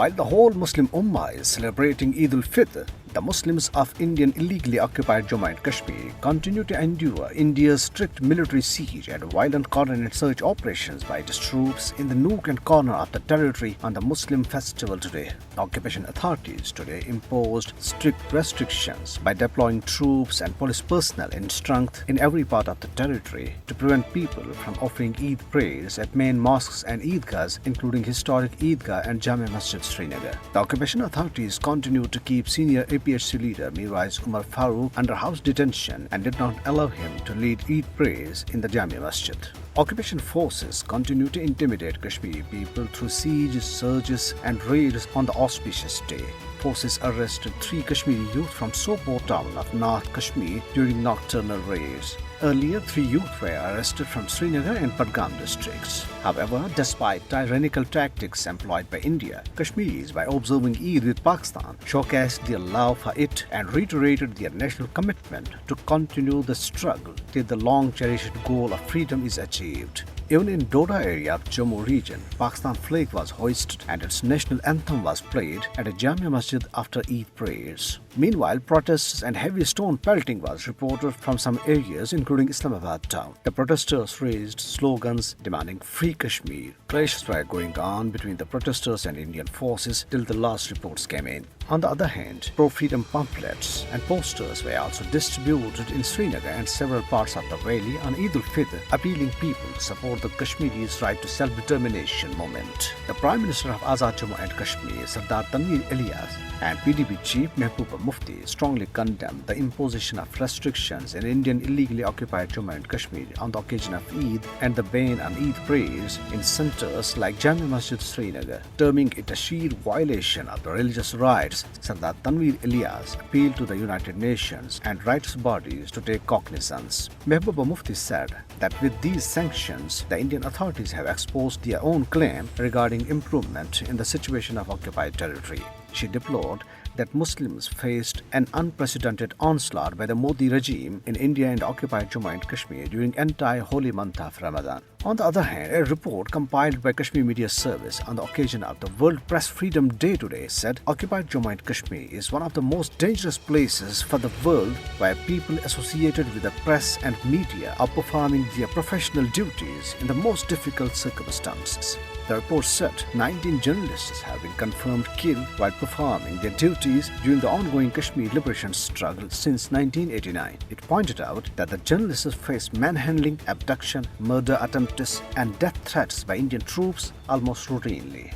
While the whole Muslim Ummah is celebrating Eid al-Fitr, the Muslims of Indian illegally occupied Jammu and Kashmir continue to endure India's strict military siege and violent coordinated search operations by its troops in the nook and corner of the territory on the Muslim festival today. The occupation authorities today imposed strict restrictions by deploying troops and police personnel in strength in every part of the territory to prevent people from offering Eid prayers at main mosques and Eidgahs, including historic Eidgah and Jammu Masjid Srinagar. The occupation authorities continue to keep senior APHC leader Mirwais Umar Farooq under house detention and did not allow him to lead Eid prayers in the Jammu Masjid. Occupation forces continue to intimidate Kashmiri people through sieges, surges and raids on the auspicious day. Forces arrested 3 Kashmiri youth from Sopore town of North Kashmir during nocturnal raids. Earlier, 3 youth were arrested from Srinagar and Budgam districts. However, despite tyrannical tactics employed by India, Kashmiris, by observing Eid with Pakistan, showcased their love for it and reiterated their national commitment to continue the struggle till the long-cherished goal of freedom is achieved. Even in Doda area of Jammu region, Pakistan flag was hoisted and its national anthem was played at a Jammu Masjid after Eid prayers. Meanwhile, protests and heavy stone pelting was reported from some areas including Islamabad town. The protesters raised slogans demanding free Kashmir. Clashes were going on between the protesters and Indian forces till the last reports came in. On the other hand, pro-freedom pamphlets and posters were also distributed in Srinagar and several parts of the valley on Eid al-Fitr, appealing people to support the Kashmiris' right to self-determination movement. The Prime Minister of Azad Jammu and Kashmir, Sardar Tanveer Ilyas, and PDP Chief Mehbooba Mufti strongly condemned the imposition of restrictions in Indian illegally occupied Jammu and Kashmir on the occasion of Eid and the ban on Eid prayers in centers like Jammu Masjid Srinagar, terming it a sheer violation of the religious rights. Sardar Tanveer Ilyas appealed to the United Nations and rights bodies to take cognizance. Mehbooba Mufti said that with these sanctions, the Indian authorities have exposed their own claim regarding improvement in the situation of occupied territory. She deplored that Muslims faced an unprecedented onslaught by the Modi regime in India and occupied Jammu and Kashmir during entire holy month of Ramadan. On the other hand, a report compiled by Kashmir Media Service on the occasion of the World Press Freedom Day today said occupied Jammu and Kashmir is one of the most dangerous places for the world where people associated with the press and media are performing their professional duties in the most difficult circumstances. The report said 19 journalists have been confirmed killed while performing their duties during the ongoing Kashmir liberation struggle since 1989. It pointed out that the journalists face manhandling, abduction, murder attempts, and death threats by Indian troops almost routinely.